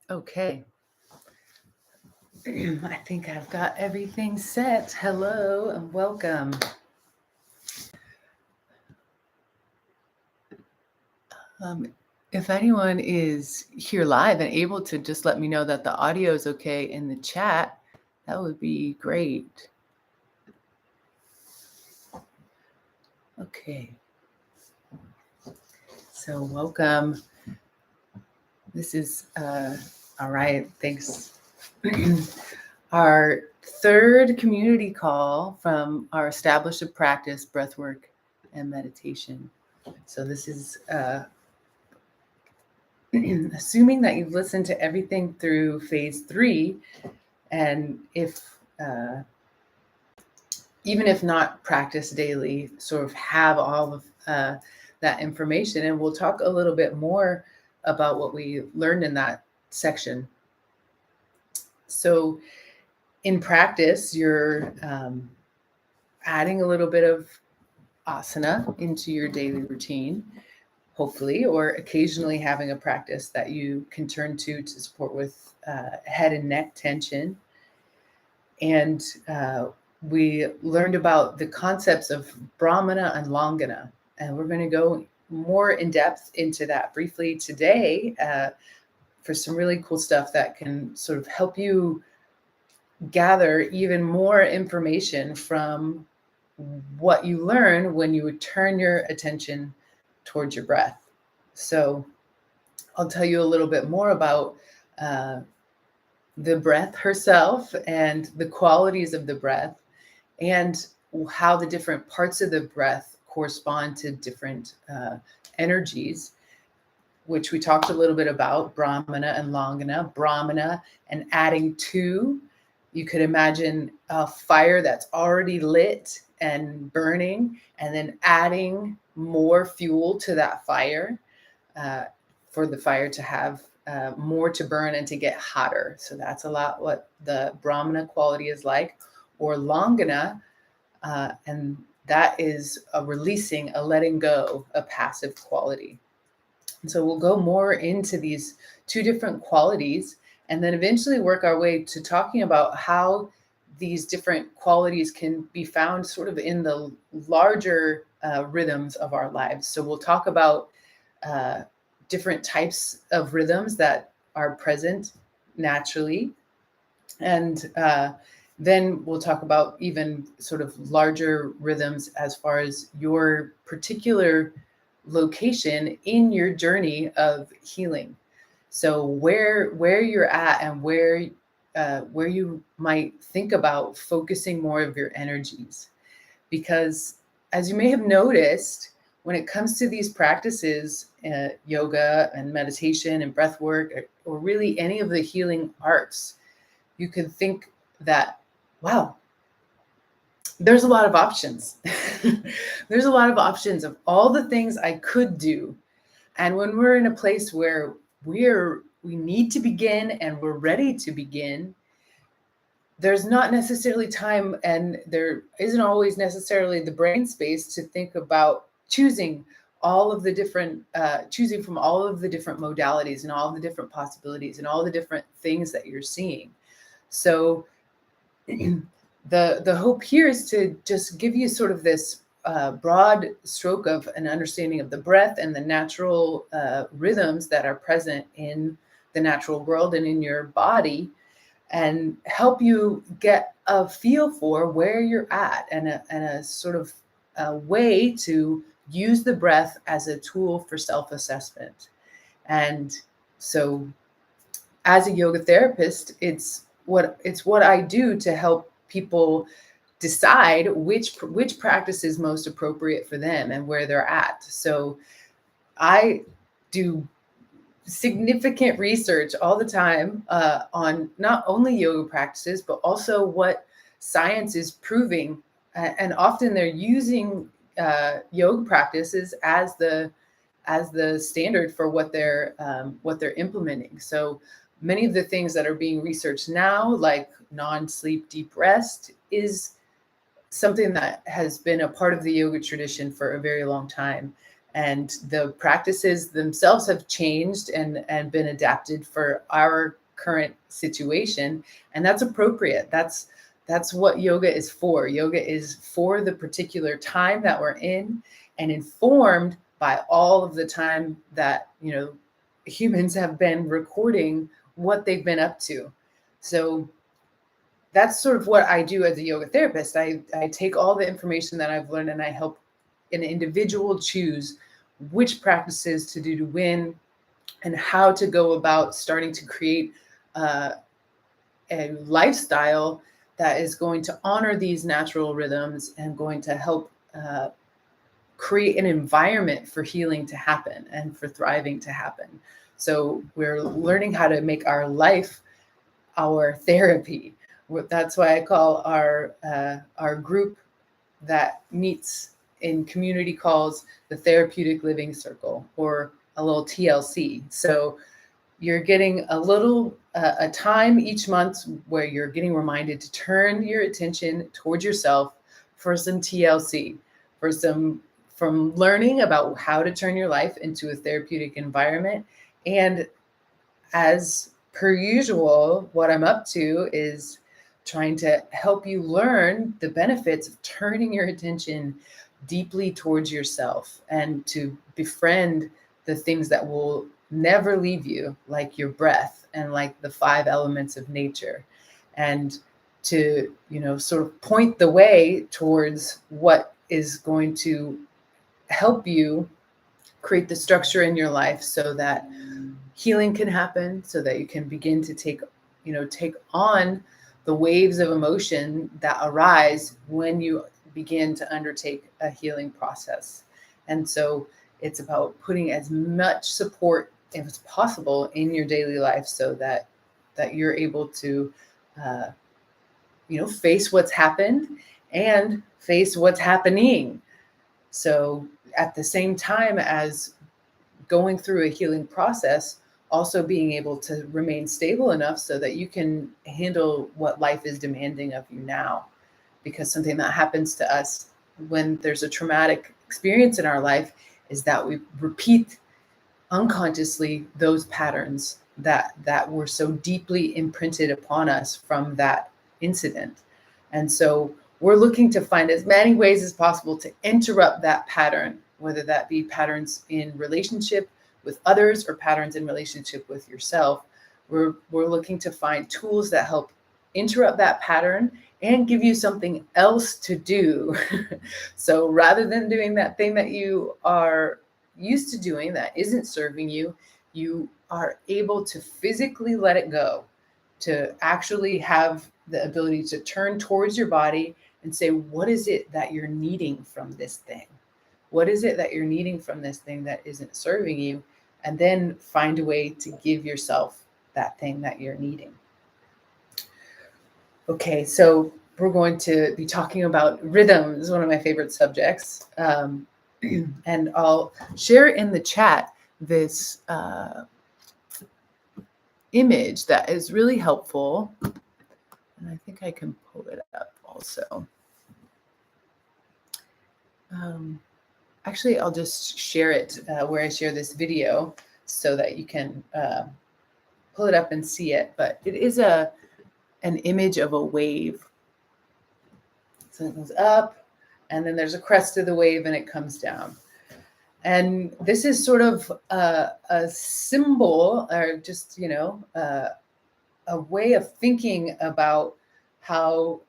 Okay. I think I've got everything set. Hello and welcome. If anyone is here live and able to just let me know that the audio is okay in the chat, that would be great. Okay. So welcome. This is, all right, thanks. Our third community call from our established practice, breathwork and meditation. So this is assuming that you've listened to everything through phase 3, and if even if not practice daily, sort of have all of that information. And we'll talk a little bit more about what we learned in that section. So in practice, you're adding a little bit of asana into your daily routine, hopefully, or occasionally having a practice that you can turn to support with head and neck tension. And we learned about the concepts of Brahmana and Langana, and we're going to go more in depth into that briefly today for some really cool stuff that can sort of help you gather even more information from what you learn when you would turn your attention towards your breath. So I'll tell you a little bit more about the breath herself and the qualities of the breath and how the different parts of the breath correspond to different energies, which we talked a little bit about, Brahmana and Langana. Brahmana, and adding to, you could imagine a fire that's already lit and burning, and then adding more fuel to that fire for the fire to have more to burn and to get hotter. So that's a lot what the Brahmana quality is like. Or Langana, and that is a releasing, a letting go, a passive quality. And so we'll go more into these two different qualities and then eventually work our way to talking about how these different qualities can be found sort of in the larger rhythms of our lives. So we'll talk about different types of rhythms that are present naturally. And then we'll talk about even sort of larger rhythms as far as your particular location in your journey of healing. So where you're at and where you might think about focusing more of your energies. Because as you may have noticed, when it comes to these practices, yoga and meditation and breath work, or really any of the healing arts, you could think that, wow, there's a lot of options. There's a lot of options of all the things I could do. And when we're in a place where we need to begin and we're ready to begin, there's not necessarily time, and there isn't always necessarily the brain space to think about choosing all of the different, choosing from all of the different modalities and all the different possibilities and all the different things that you're seeing. So the hope here is to just give you sort of this broad stroke of an understanding of the breath and the natural rhythms that are present in the natural world and in your body, and help you get a feel for where you're at and a sort of a way to use the breath as a tool for self-assessment. And so as a yoga therapist, it's what I do to help people decide which practice is most appropriate for them and where they're at. So I do significant research all the time on not only yoga practices, but also what science is proving. And often they're using yoga practices as the standard for what they're implementing. So many of the things that are being researched now, like non-sleep deep rest, is something that has been a part of the yoga tradition for a very long time. And the practices themselves have changed and been adapted for our current situation. And that's appropriate. That's what yoga is for. Yoga is for the particular time that we're in, and informed by all of the time that, humans have been recording what they've been up to. So that's sort of what I do as a yoga therapist. I take all the information that I've learned and I help an individual choose which practices to do to win, and how to go about starting to create a lifestyle that is going to honor these natural rhythms and going to help create an environment for healing to happen and for thriving to happen. So we're learning how to make our life our therapy. That's why I call our group that meets in community calls the Therapeutic Living Circle, or a little TLC. So you're getting a time each month where you're getting reminded to turn your attention towards yourself for some TLC, from learning about how to turn your life into a therapeutic environment. And as per usual, what I'm up to is trying to help you learn the benefits of turning your attention deeply towards yourself, and to befriend the things that will never leave you, like your breath and like the 5 elements of nature, and to, sort of point the way towards what is going to help you create the structure in your life so that healing can happen, so that you can begin to take on the waves of emotion that arise when you begin to undertake a healing process. And so it's about putting as much support as possible in your daily life so that you're able to face what's happened and face what's happening. So at the same time as going through a healing process, also being able to remain stable enough so that you can handle what life is demanding of you now. Because something that happens to us when there's a traumatic experience in our life is that we repeat unconsciously those patterns that were so deeply imprinted upon us from that incident. And so we're looking to find as many ways as possible to interrupt that pattern, whether that be patterns in relationship with others or patterns in relationship with yourself. We're looking to find tools that help interrupt that pattern and give you something else to do. So rather than doing that thing that you are used to doing that isn't serving you, you are able to physically let it go, to actually have the ability to turn towards your body and say, what is it that you're needing from this thing? What is it that you're needing from this thing that isn't serving you? And then find a way to give yourself that thing that you're needing. Okay, so we're going to be talking about rhythms, one of my favorite subjects. And I'll share in the chat this image that is really helpful. And I think I can pull it up also. Actually, I'll just share it where I share this video so that you can pull it up and see it. But it is an image of a wave. So it goes up, and then there's a crest of the wave, and it comes down. And this is sort of a symbol, or just, a way of thinking about how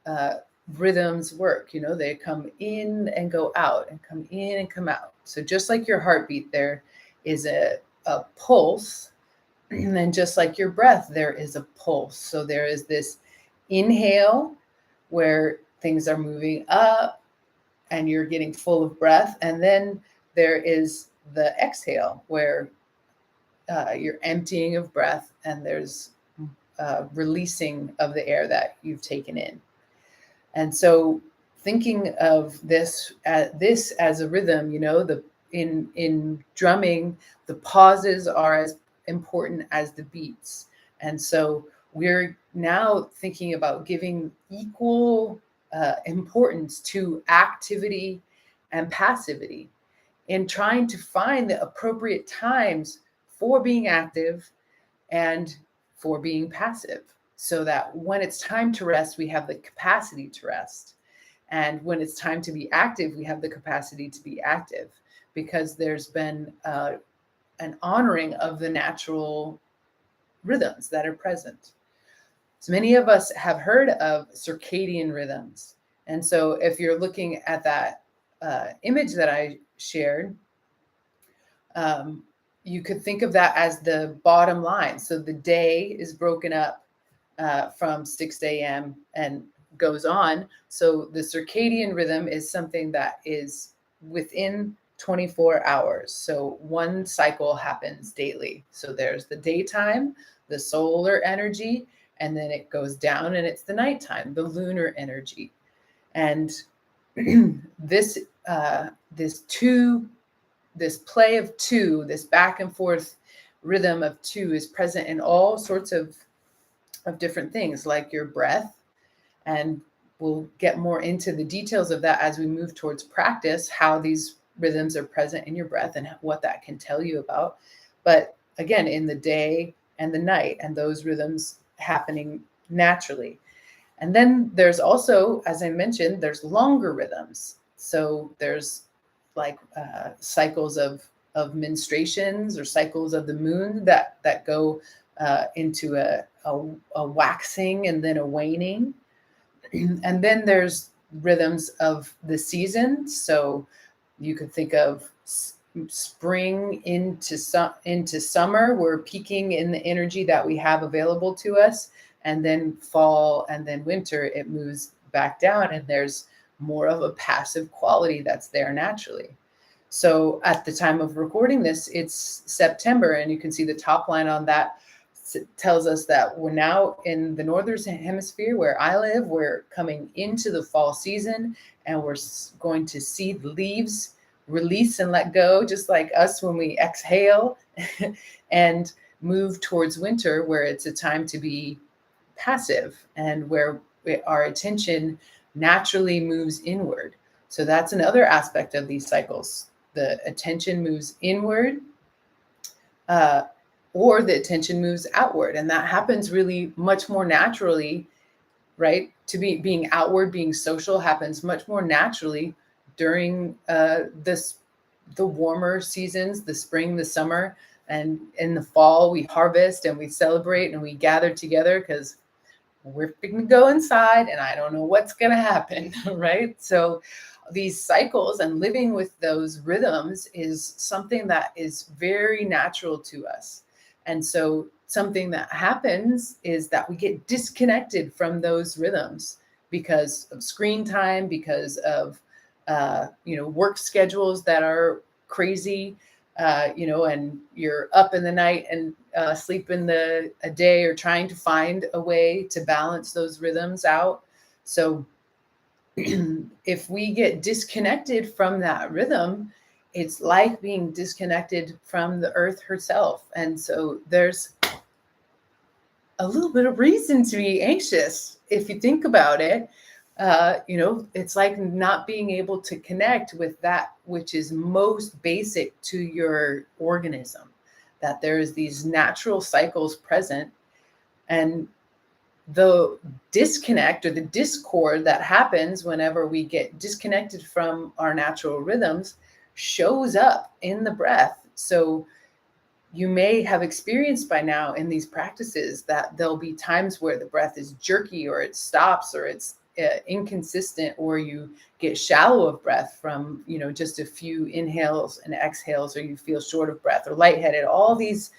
rhythms work. They come in and go out, and come in and come out. So just like your heartbeat, there is a pulse. And then just like your breath, there is a pulse. So there is this inhale where things are moving up and you're getting full of breath. And then there is the exhale where you're emptying of breath and there's releasing of the air that you've taken in. And so thinking of this as a rhythm, in drumming, the pauses are as important as the beats. And so we're now thinking about giving equal importance to activity and passivity in trying to find the appropriate times for being active and for being passive, so that when it's time to rest, we have the capacity to rest. And when it's time to be active, we have the capacity to be active, because there's been an honoring of the natural rhythms that are present. So many of us have heard of circadian rhythms. And so if you're looking at that image that I shared, you could think of that as the bottom line. So the day is broken up from 6 a.m. and goes on. So the circadian rhythm is something that is within 24 hours. So one cycle happens daily. So there's the daytime, the solar energy, and then it goes down and it's the nighttime, the lunar energy. And this play of two, this back and forth rhythm of two is present in all sorts of different things, like your breath. And we'll get more into the details of that as we move towards practice, how these rhythms are present in your breath and what that can tell you about. But again, in the day and the night, and those rhythms happening naturally. And then there's also, as I mentioned, there's longer rhythms. So there's like cycles of menstruations or cycles of the moon that go into a waxing and then a waning. And then there's rhythms of the season. So you could think of spring into summer. We're peaking in the energy that we have available to us. And then fall and then winter, it moves back down, and there's more of a passive quality that's there naturally. So at the time of recording this, it's September, and you can see the top line on that tells us that we're now in the northern hemisphere where I live. We're coming into the fall season, and we're going to see the leaves release and let go, just like us when we exhale, and move towards winter, where it's a time to be passive and where our attention naturally moves inward. So that's another aspect of these cycles. The attention moves inward, or the attention moves outward. And that happens really much more naturally, right? Being outward, being social happens much more naturally during the warmer seasons, the spring, the summer, and in the fall we harvest and we celebrate and we gather together because we're going to go inside and I don't know what's going to happen, right? So these cycles and living with those rhythms is something that is very natural to us. And so something that happens is that we get disconnected from those rhythms because of screen time, because of work schedules that are crazy, and you're up in the night and sleep in a day, or trying to find a way to balance those rhythms out. So if we get disconnected from that rhythm, it's like being disconnected from the earth herself. And so there's a little bit of reason to be anxious if you think about it. It's like not being able to connect with that which is most basic to your organism, that there is these natural cycles present. And the disconnect or the discord that happens whenever we get disconnected from our natural rhythms shows up in the breath. So you may have experienced by now in these practices that there'll be times where the breath is jerky, or it stops, or it's inconsistent, or you get shallow of breath from just a few inhales and exhales, or you feel short of breath or lightheaded. All these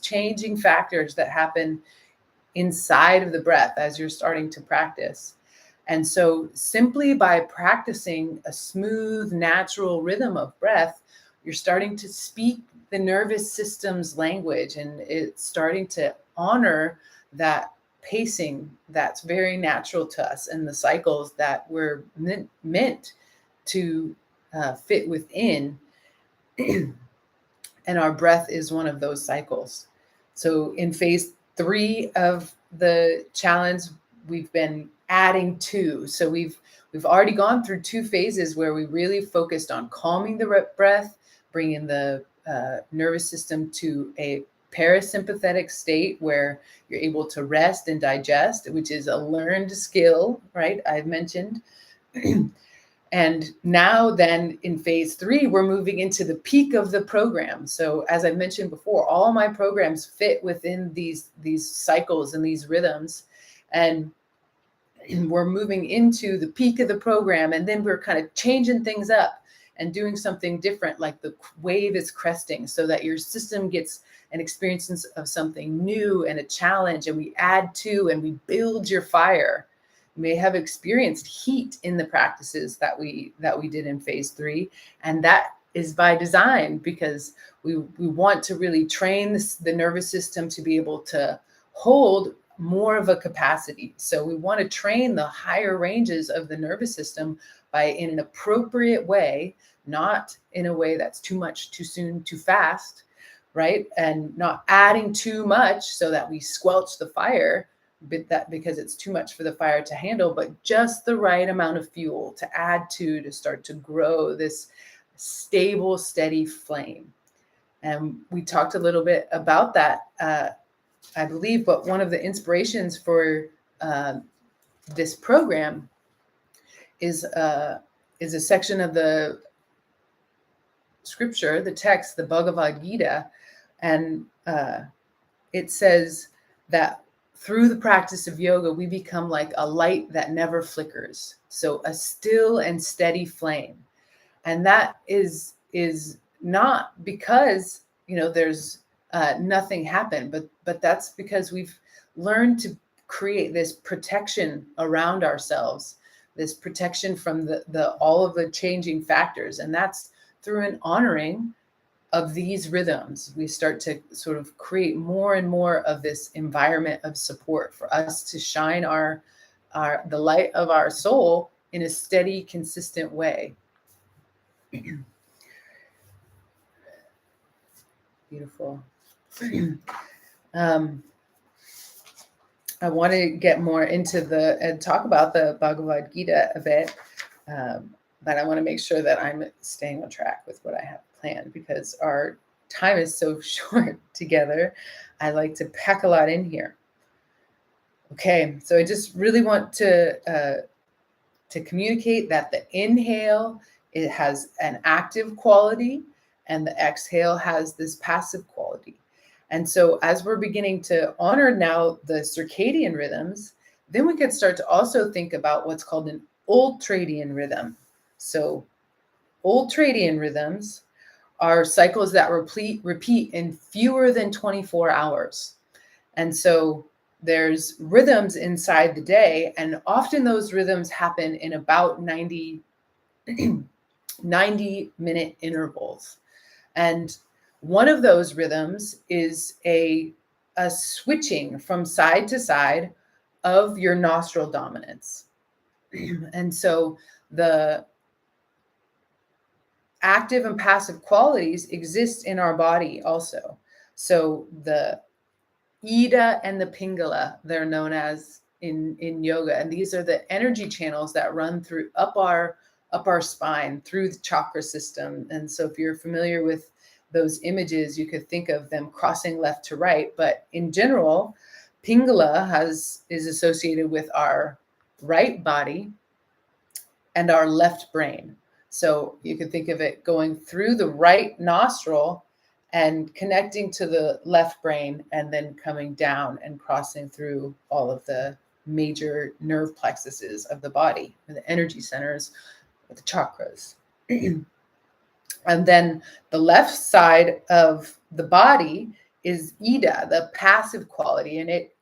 changing factors that happen inside of the breath as you're starting to practice. And so simply by practicing a smooth, natural rhythm of breath, you're starting to speak the nervous system's language, and it's starting to honor that pacing that's very natural to us, and the cycles that we're meant to fit within. And our breath is one of those cycles. So in phase 3 of the challenge, we've been adding to. So we've already gone through 2 phases where we really focused on calming the breath, bringing the nervous system to a parasympathetic state where you're able to rest and digest, which is a learned skill, right? I've mentioned. And now then in phase 3, we're moving into the peak of the program. So as I mentioned before, all my programs fit within these cycles and these rhythms. And we're moving into the peak of the program, and then we're kind of changing things up and doing something different, like the wave is cresting, so that your system gets an experience of something new and a challenge, and we add to and we build your fire. You may have experienced heat in the practices that we did in phase 3, and that is by design, because we want to really train the nervous system to be able to hold more of a capacity. So we want to train the higher ranges of the nervous system by, in an appropriate way, not in a way that's too much, too soon, too fast, right? And not adding too much so that we squelch the fire, because it's too much for the fire to handle, but just the right amount of fuel to add to start to grow this stable, steady flame. And we talked a little bit about that, I believe, but one of the inspirations for this program is a section of the scripture, the text, the Bhagavad Gita, and it says that through the practice of yoga, we become like a light that never flickers, so a still and steady flame. And that is not because, there's nothing happened, but that's because we've learned to create this protection around ourselves, this protection from the all of the changing factors. And that's through an honoring of these rhythms. We start to sort of create more and more of this environment of support for us to shine the light of our soul in a steady, consistent way. Beautiful. I want to get more into and talk about the Bhagavad Gita a bit, but I want to make sure that I'm staying on track with what I have planned, because our time is so short together. I like to pack a lot in here. Okay, so I just really want to communicate that the inhale, it has an active quality, and the exhale has this passive quality. And so as we're beginning to honor now the circadian rhythms, then we could start to also think about what's called an ultradian rhythm. So ultradian rhythms are cycles that repeat in fewer than 24 hours. And so there's rhythms inside the day, and often those rhythms happen in about 90-minute intervals. And one of those rhythms is a switching from side to side of your nostril dominance. And so the active and passive qualities exist in our body also. So the Ida and the Pingala, they're known as in yoga. And these are the energy channels that run through up our spine, through the chakra system. And so if you're familiar with those images, you could think of them crossing left to right. But in general, Pingala is associated with our right body and our left brain. So you could think of it going through the right nostril and connecting to the left brain, and then coming down and crossing through all of the major nerve plexuses of the body, or the energy centers, or the chakras. And then the left side of the body is Ida, the passive quality, and it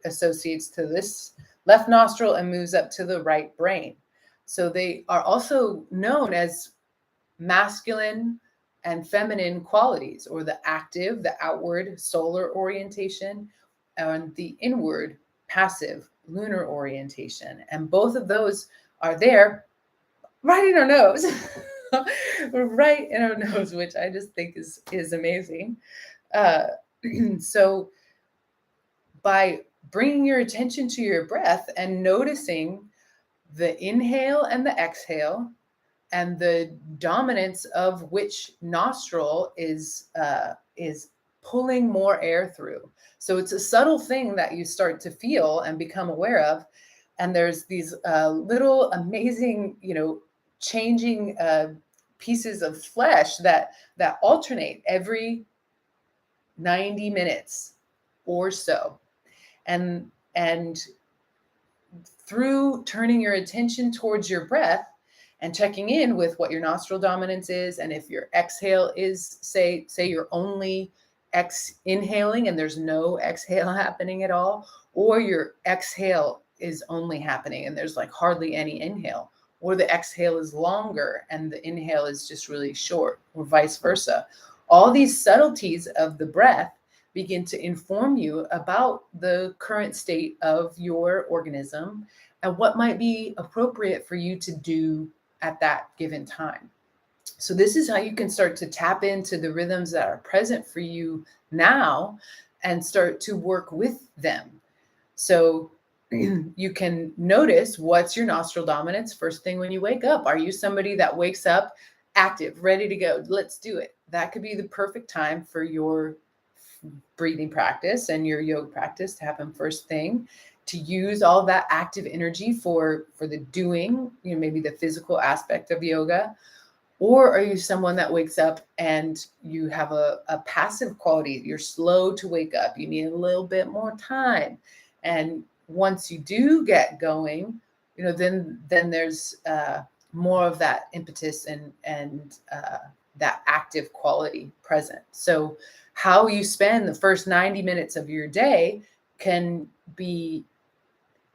associates to this left nostril and moves up to the right brain. So they are also known as masculine and feminine qualities, or the active, the outward solar orientation, and the inward passive lunar orientation. And both of those are there right in our nose, right in our nose, which I just think is amazing. So by bringing your attention to your breath and noticing the inhale and the exhale and the dominance of which nostril is pulling more air through. So it's a subtle thing that you start to feel and become aware of. And there's these little amazing, changing pieces of flesh that alternate every 90 minutes or so. And through turning your attention towards your breath and checking in with what your nostril dominance is, and if your exhale is, say you're only inhaling and there's no exhale happening at all, or your exhale is only happening and there's like hardly any inhale, or the exhale is longer and the inhale is just really short, or vice versa. All these subtleties of the breath begin to inform you about the current state of your organism and what might be appropriate for you to do at that given time. So this is how you can start to tap into the rhythms that are present for you now and start to work with them. So you can notice what's your nostril dominance first thing when you wake up. Are you somebody that wakes up active, ready to go? Let's do it. That could be the perfect time for your breathing practice and your yoga practice to happen first thing, to use all that active energy for the doing, maybe the physical aspect of yoga. Or are you someone that wakes up and you have a passive quality? You're slow to wake up. You need a little bit more time. And once you do get going, then there's more of that impetus and that active quality present. So how you spend the first 90 minutes of your day can be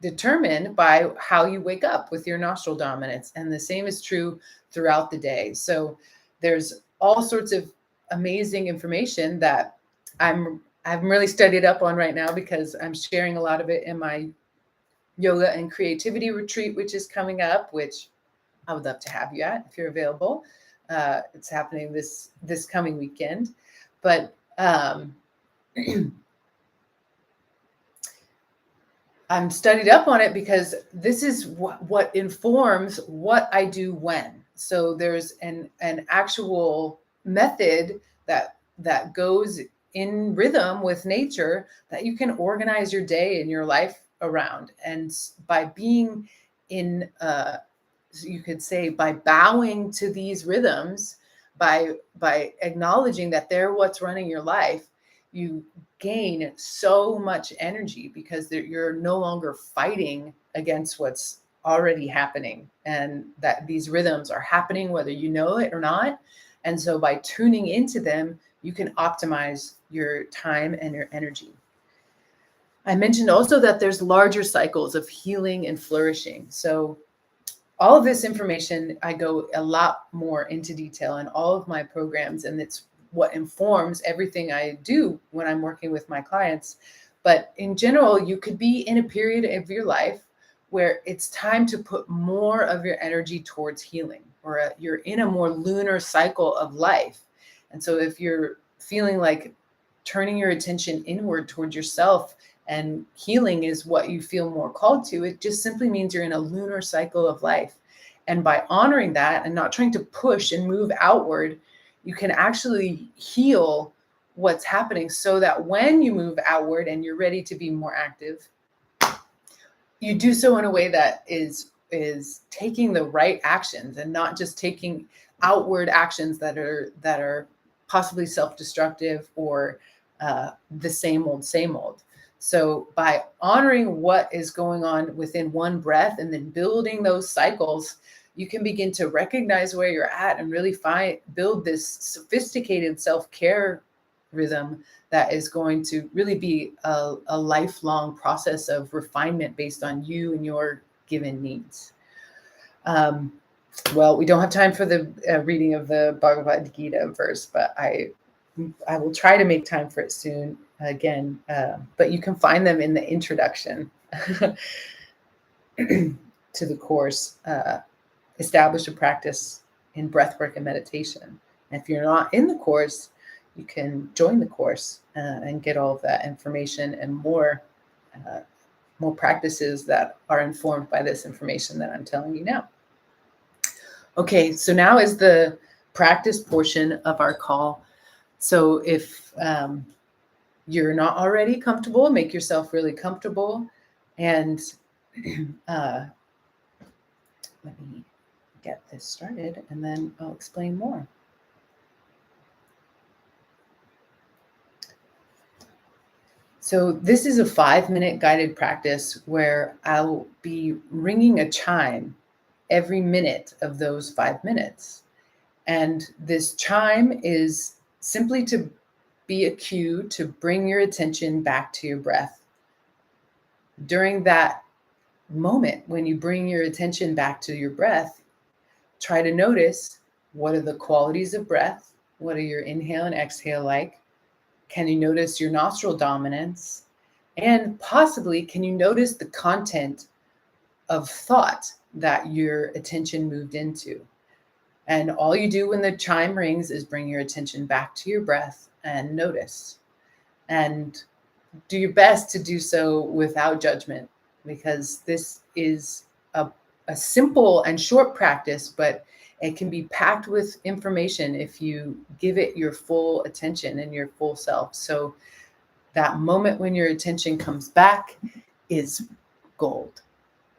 determined by how you wake up with your nostril dominance. And the same is true throughout the day. So there's all sorts of amazing information that I'm really studied up on right now, because I'm sharing a lot of it in my yoga and creativity retreat, which is coming up, which I would love to have you at if you're available. It's happening this coming weekend. But I'm studied up on it because this is what informs what I do when. So there's an actual method that goes in rhythm with nature that you can organize your day and your life around. And by being in, you could say, by bowing to these rhythms, by acknowledging that they're what's running your life, you gain so much energy, because you're no longer fighting against what's already happening, and that these rhythms are happening whether you know it or not. And so by tuning into them, you can optimize your time and your energy. I mentioned also that there's larger cycles of healing and flourishing. So all of this information, I go a lot more into detail in all of my programs, and it's what informs everything I do when I'm working with my clients. But in general, you could be in a period of your life where it's time to put more of your energy towards healing, or you're in a more lunar cycle of life. And so if you're feeling like turning your attention inward towards yourself and healing is what you feel more called to, it just simply means you're in a lunar cycle of life. And by honoring that and not trying to push and move outward, you can actually heal what's happening, so that when you move outward and you're ready to be more active, you do so in a way that is taking the right actions, and not just taking outward actions that are possibly self-destructive or the same old. So by honoring what is going on within one breath and then building those cycles, you can begin to recognize where you're at and really build this sophisticated self-care rhythm that is going to really be a lifelong process of refinement based on you and your given needs. Well, we don't have time for the reading of the Bhagavad Gita verse, but I will try to make time for it soon again. But you can find them in the introduction to the course. Establish a practice in breathwork and meditation. And if you're not in the course, you can join the course and get all of that information and more more practices that are informed by this information that I'm telling you now. Okay, so now is the practice portion of our call. So if you're not already comfortable, make yourself really comfortable. And let me get this started and then I'll explain more. So this is a 5-minute guided practice where I'll be ringing a chime every minute of those 5 minutes. And this chime is simply to be a cue to bring your attention back to your breath. During that moment, when you bring your attention back to your breath, try to notice, what are the qualities of breath? What are your inhale and exhale like? Can you notice your nostril dominance? And possibly, can you notice the content of thought that your attention moved into? And all you do when the chime rings is bring your attention back to your breath and notice. And do your best to do so without judgment, because this is a simple and short practice, but it can be packed with information if you give it your full attention and your full self. So that moment when your attention comes back is gold.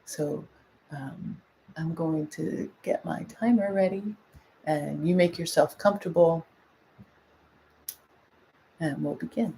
So I'm going to get my timer ready, and you make yourself comfortable, and we'll begin.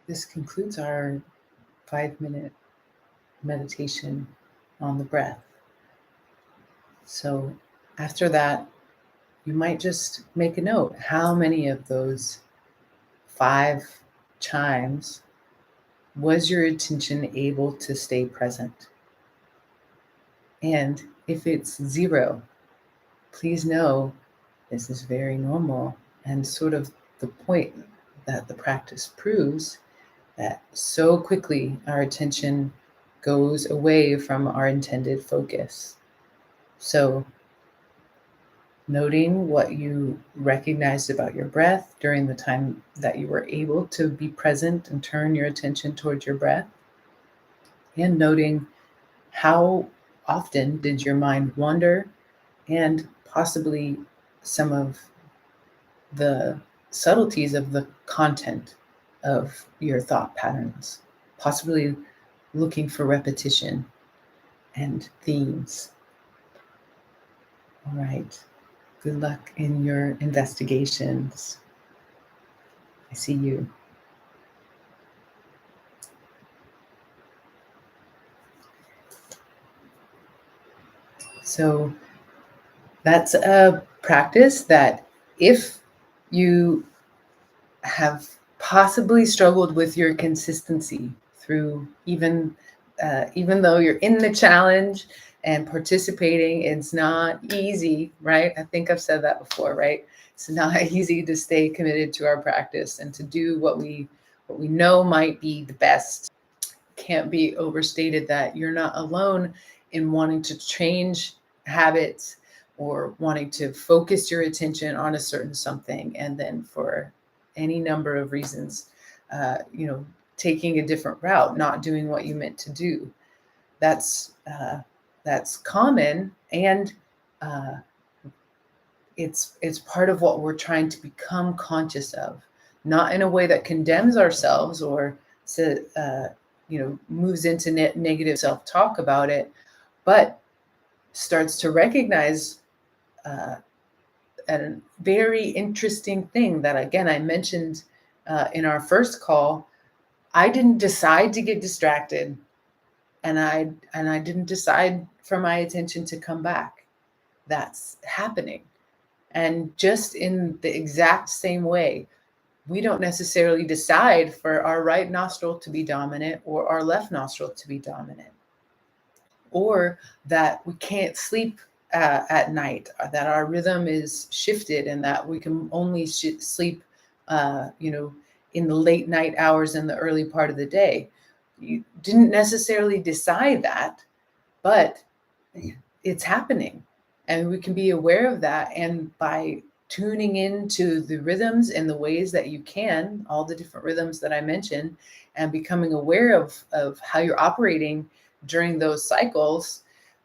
this concludes our 5-minute meditation on the breath. So after that, you might just make a note. How many of those 5 chimes was your attention able to stay present? And if it's 0, please know this is very normal and sort of the point that the practice proves, that so quickly our attention goes away from our intended focus. So noting what you recognized about your breath during the time that you were able to be present and turn your attention towards your breath, and noting how often did your mind wander, and possibly some of the subtleties of the content of your thought patterns, possibly looking for repetition and themes. All right. Good luck in your investigations. I see you. So that's a practice that if you have possibly struggled with your consistency through even though you're in the challenge and participating, it's not easy, right? I think I've said that before, right? It's not easy to stay committed to our practice and to do what we know might be the best. Can't be overstated that you're not alone in wanting to change habits or wanting to focus your attention on a certain something, and then for any number of reasons, taking a different route, not doing what you meant to do. That's common, and it's part of what we're trying to become conscious of, not in a way that condemns ourselves or moves into negative self-talk about it, but starts to recognize a very interesting thing that, again, I mentioned in our first call. I didn't decide to get distracted, and I didn't decide for my attention to come back. That's happening. And just in the exact same way, we don't necessarily decide for our right nostril to be dominant or our left nostril to be dominant, or that we can't sleep at night, that our rhythm is shifted and that we can only sleep, in the late night hours and the early part of the day. You didn't necessarily decide that, but it's happening. And we can be aware of that. And by tuning into the rhythms in the ways that you can, all the different rhythms that I mentioned, and becoming aware of how you're operating during those cycles,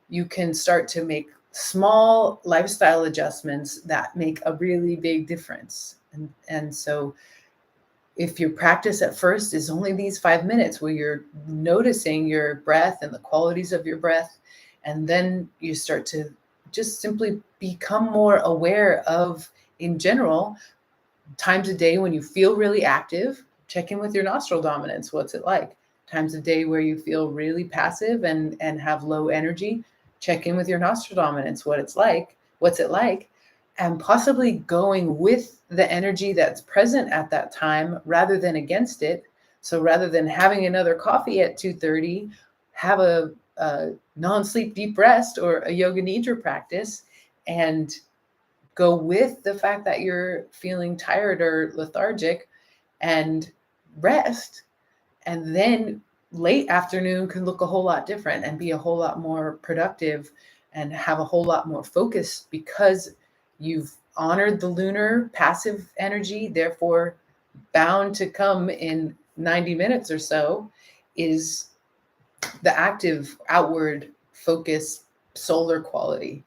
you can start to make small lifestyle adjustments that make a really big difference. And so if your practice at first is only these 5 minutes where you're noticing your breath and the qualities of your breath, and then you start to just simply become more aware of, in general, times a day when you feel really active, check in with your nostril dominance. What's it like? Times of day where you feel really passive and have low energy, check in with your nostril dominance. What's it like? And possibly going with the energy that's present at that time rather than against it. So rather than having another coffee at 2:30, have a non-sleep deep rest or a yoga nidra practice, and go with the fact that you're feeling tired or lethargic and rest. And then late afternoon can look a whole lot different and be a whole lot more productive and have a whole lot more focus, because you've honored the lunar passive energy. Therefore, bound to come in 90 minutes or so is the active outward focus solar quality.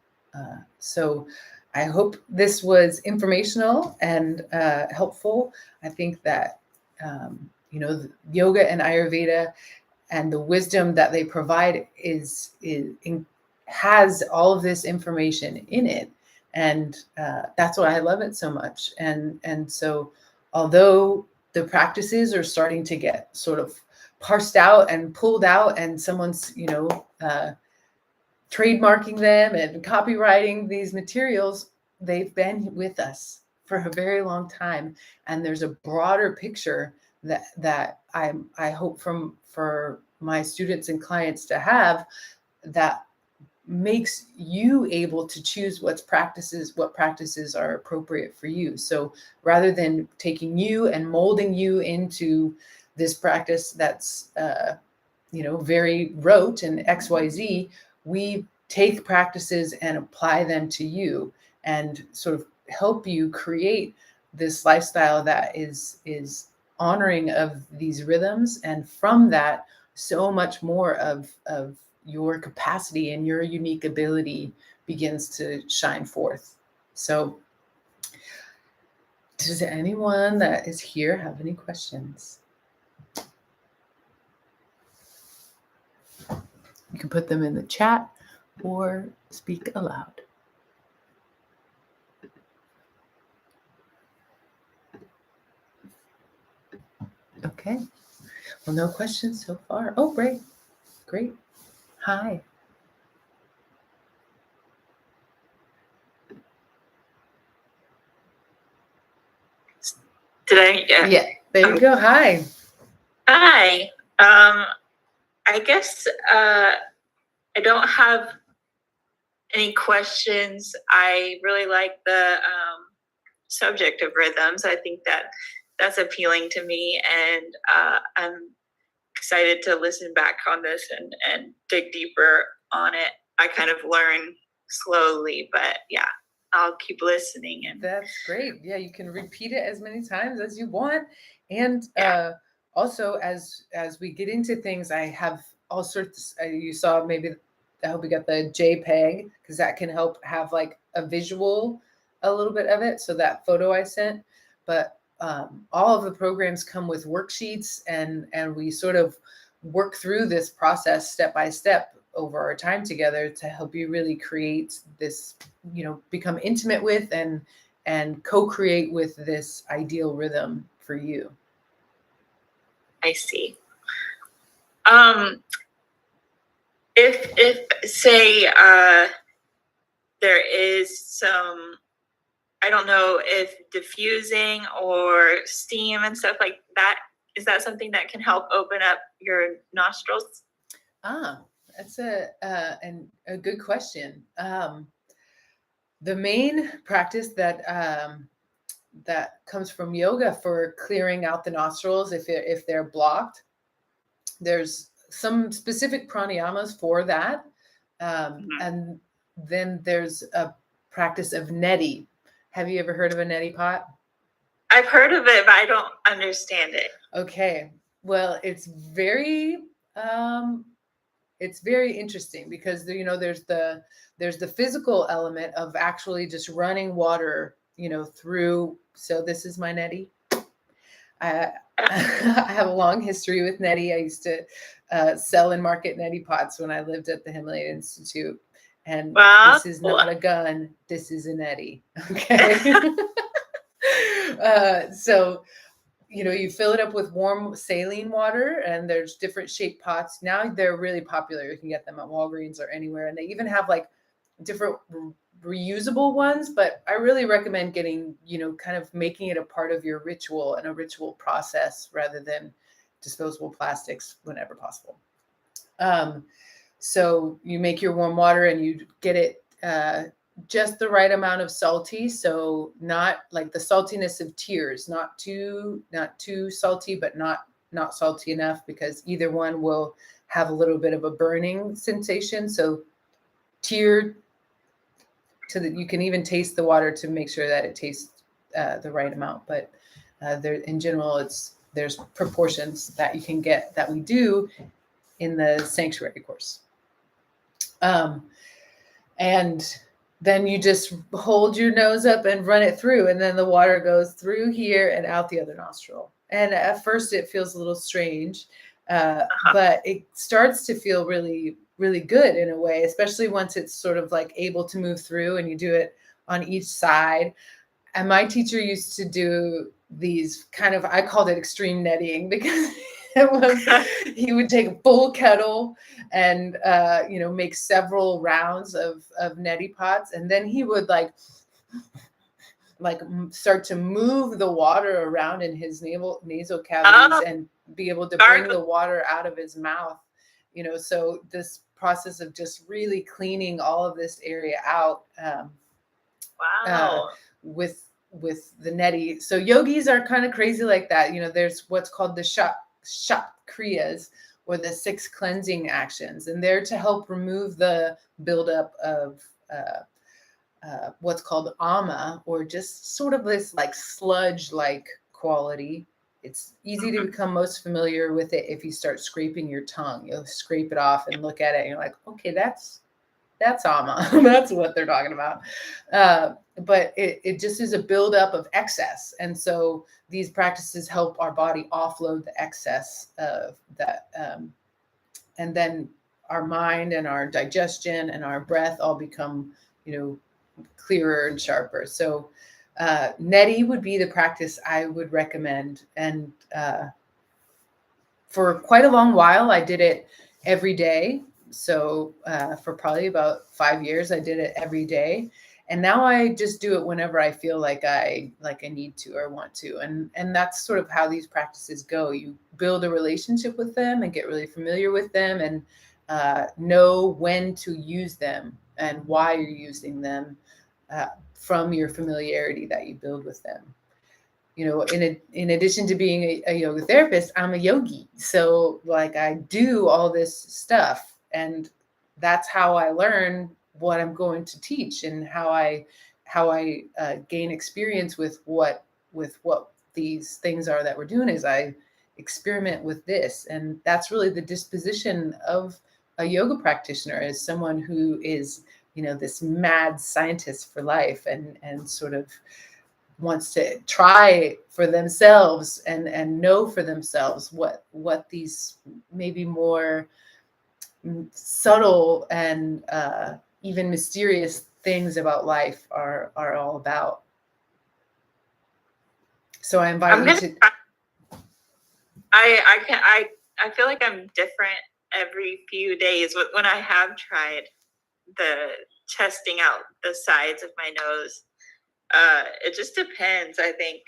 So I hope this was informational and helpful. I think that yoga and Ayurveda and the wisdom that they provide has all of this information in it, and that's why I love it so much. And so, although the practices are starting to get sort of parsed out and pulled out, and someone's, trademarking them and copywriting these materials, they've been with us for a very long time. And there's a broader picture that I hope for my students and clients to have, that makes you able to choose what practices are appropriate for you. So rather than taking you and molding you into this practice that's very rote and XYZ, we take practices and apply them to you and sort of help you create this lifestyle that is honoring of these rhythms. And from that, so much more of your capacity and your unique ability begins to shine forth. So does anyone that is here have any questions? You can put them in the chat or speak aloud. Okay. Well, no questions so far. Oh, great. Great. Hi. Did I? Yeah. There you go. Hi. Hi. I guess I don't have any questions. I really like the subject of rhythms. I think that's appealing to me, and I'm excited to listen back on this and dig deeper on it. I kind of learn slowly, but yeah, I'll keep listening. And that's great. Yeah, you can repeat it as many times as you want. And also, as we get into things, I have all sorts. You saw, maybe, I hope you got the JPEG, because that can help have like a visual, a little bit of it. So that photo I sent, but all of the programs come with worksheets, and we sort of work through this process step by step over our time together to help you really create this, become intimate with and co-create with this ideal rhythm for you. I see. If say there is some, I don't know if diffusing or steam and stuff like that, is that something that can help open up your nostrils? That's a good question. The main practice that comes from yoga for clearing out the nostrils, if they're blocked, there's some specific pranayamas for that. And then there's a practice of neti. Have you ever heard of a neti pot? I've heard of it, but I don't understand it. Okay. Well, it's very interesting, because there's the physical element of actually just running water, through. So this is my neti. I have a long history with neti. I used to sell and market neti pots when I lived at the Himalayan Institute. And this is not a gun. This is a neti. Okay. So, you fill it up with warm saline water, and there's different shaped pots. Now they're really popular. You can get them at Walgreens or anywhere. And they even have like different reusable ones, but I really recommend getting, kind of making it a part of your ritual and a ritual process rather than disposable plastics whenever possible. So you make your warm water and you get it just the right amount of salty. So not like the saltiness of tears, not too salty, but not salty enough, because either one will have a little bit of a burning sensation. So tear, so that you can even taste the water to make sure that it tastes the right amount. But there, in general, there's proportions that you can get, that we do in the sanctuary course. And then you just hold your nose up and run it through, and then the water goes through here and out the other nostril. And at first it feels a little strange, but it starts to feel really, really good in a way, especially once it's sort of like able to move through and you do it on each side. And my teacher used to do these kind of, I called it extreme netting because it was, he would take a full kettle and, make several rounds of neti pots. And then he would start to move the water around in his nasal cavities and be able to bring the water out of his mouth. So this process of just really cleaning all of this area out. Wow. With the neti. So yogis are kind of crazy like that. There's what's called the shop kriyas, or the 6 cleansing actions, and they're to help remove the buildup of what's called ama, or just sort of this like sludge like quality. It's easy to become most familiar with it if you start scraping your tongue. You'll scrape it off and look at it and you're like, okay, that's ama. That's what they're talking about. But it just is a buildup of excess. And so these practices help our body offload the excess of that. And then our mind and our digestion and our breath all become, clearer and sharper. So neti would be the practice I would recommend. And for quite a long while, I did it every day. So for probably about 5 years, I did it every day. And now I just do it whenever I feel like I need to or want to. And that's sort of how these practices go. You build a relationship with them and get really familiar with them, and know when to use them and why you're using them from your familiarity that you build with them. In addition to being a yoga therapist, I'm a yogi. So I do all this stuff, and that's how I learn what I'm going to teach, and how I gain experience with what these things are that we're doing, is I experiment with this. And that's really the disposition of a yoga practitioner, as someone who is, this mad scientist for life, and sort of wants to try for themselves and know for themselves what these maybe more subtle and even mysterious things about life are all about. So I invite you to. I feel like I'm different every few days when I have tried the testing out the sides of my nose. It just depends, I think.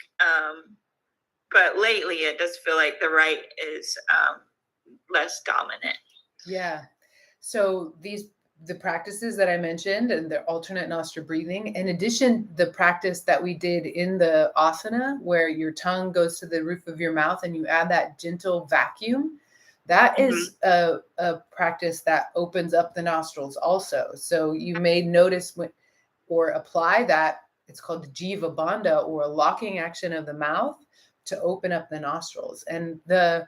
But lately it does feel like the right is less dominant. Yeah. So the practices that I mentioned, and the alternate nostril breathing, in addition, the practice that we did in the asana, where your tongue goes to the roof of your mouth and you add that gentle vacuum, that is a practice that opens up the nostrils also. So you may notice or apply that. It's called the jiva bandha, or a locking action of the mouth to open up the nostrils. And the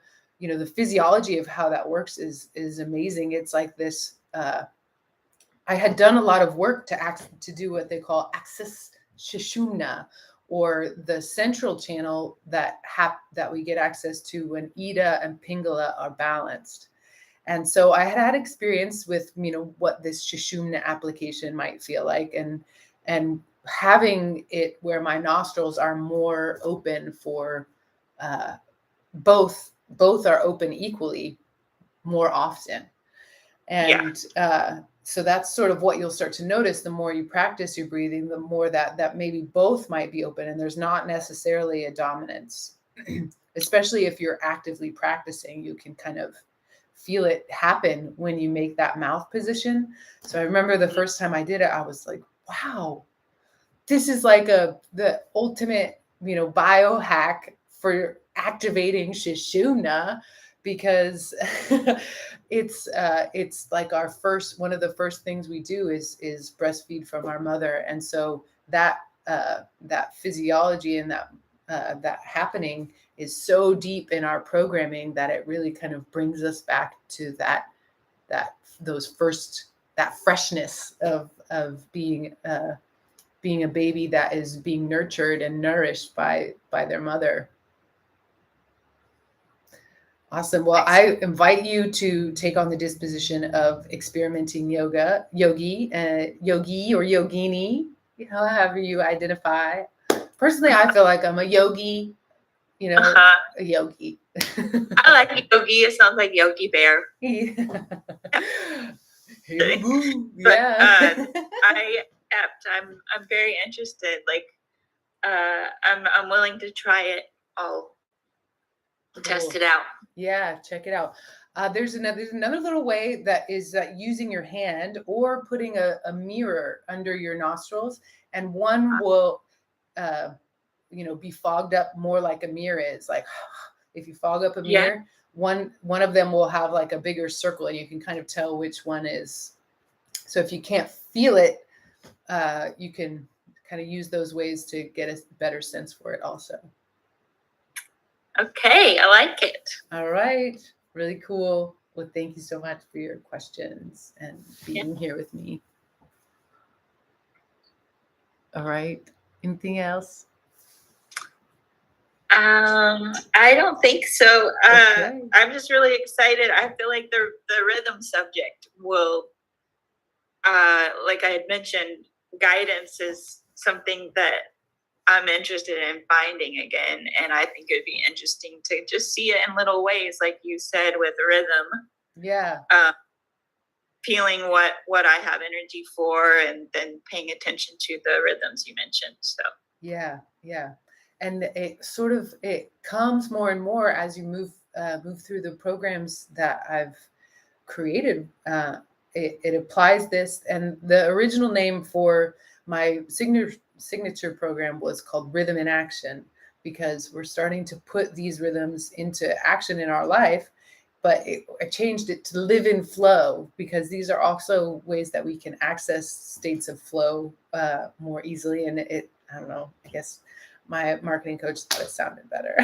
physiology of how that works is amazing. It's like this. I had done a lot of work to do what they call axis sushumna, or the central channel that we get access to when Ida and Pingala are balanced. And so I had experience with, what this sushumna application might feel like, and having it where my nostrils are more open for both are open equally more often. And so that's sort of what you'll start to notice. The more you practice your breathing, the more that maybe both might be open, and there's not necessarily a dominance. Especially if you're actively practicing, you can kind of feel it happen when you make that mouth position. So I remember the first time I did it, I was like, wow, this is like the ultimate, biohack for activating Sushumna, because it's like one of the first things we do is breastfeed from our mother. And so that physiology and that happening is so deep in our programming that it really kind of brings us back to that freshness of being a baby that is being nurtured and nourished by their mother. Awesome. Well, I invite you to take on the disposition of experimenting yogi or yogini, however you identify. personally, I feel like I'm a yogi, you know, a yogi. I like yogi. It sounds like Yogi Bear. Hey, But yeah. I'm very interested. Like I'm willing to try it all. Cool. Test it out. Yeah, check it out. There's another little way that is using your hand or putting a mirror under your nostrils, and one will be fogged up more like a mirror is. Like if you fog up a mirror, one of them will have like a bigger circle, and you can kind of tell which one is. So if you can't feel it, you can kind of use those ways to get a better sense for it also. Okay, I like it. All right. Really cool. Well, thank you so much for your questions and being here with me. All right. Anything else? I don't think so. Okay. I'm just really excited. I feel like the rhythm subject will, like I had mentioned, guidance is something that I'm interested in finding again, and I think it'd be interesting to just see it in little ways, like you said, with rhythm. Yeah. Feeling what I have energy for, and then paying attention to the rhythms you mentioned. So yeah, and it comes more and more as you move through the programs that I've created. It applies this, and the original name for my signature program was called Rhythm in Action, because we're starting to put these rhythms into action in our life. But I changed it to live in flow, because these are also ways that we can access states of flow more easily. And I don't know, I guess my marketing coach thought it sounded better.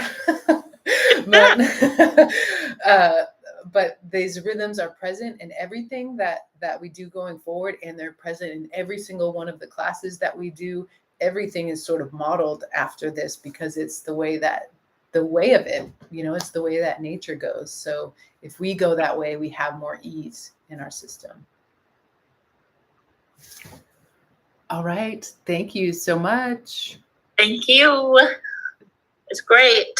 But these rhythms are present in everything that we do going forward, and they're present in every single one of the classes that we do. Everything is sort of modeled after this, because it's the way of it, it's the way that nature goes. So if we go that way, we have more ease in our system. All right. Thank you so much. Thank you. It's great.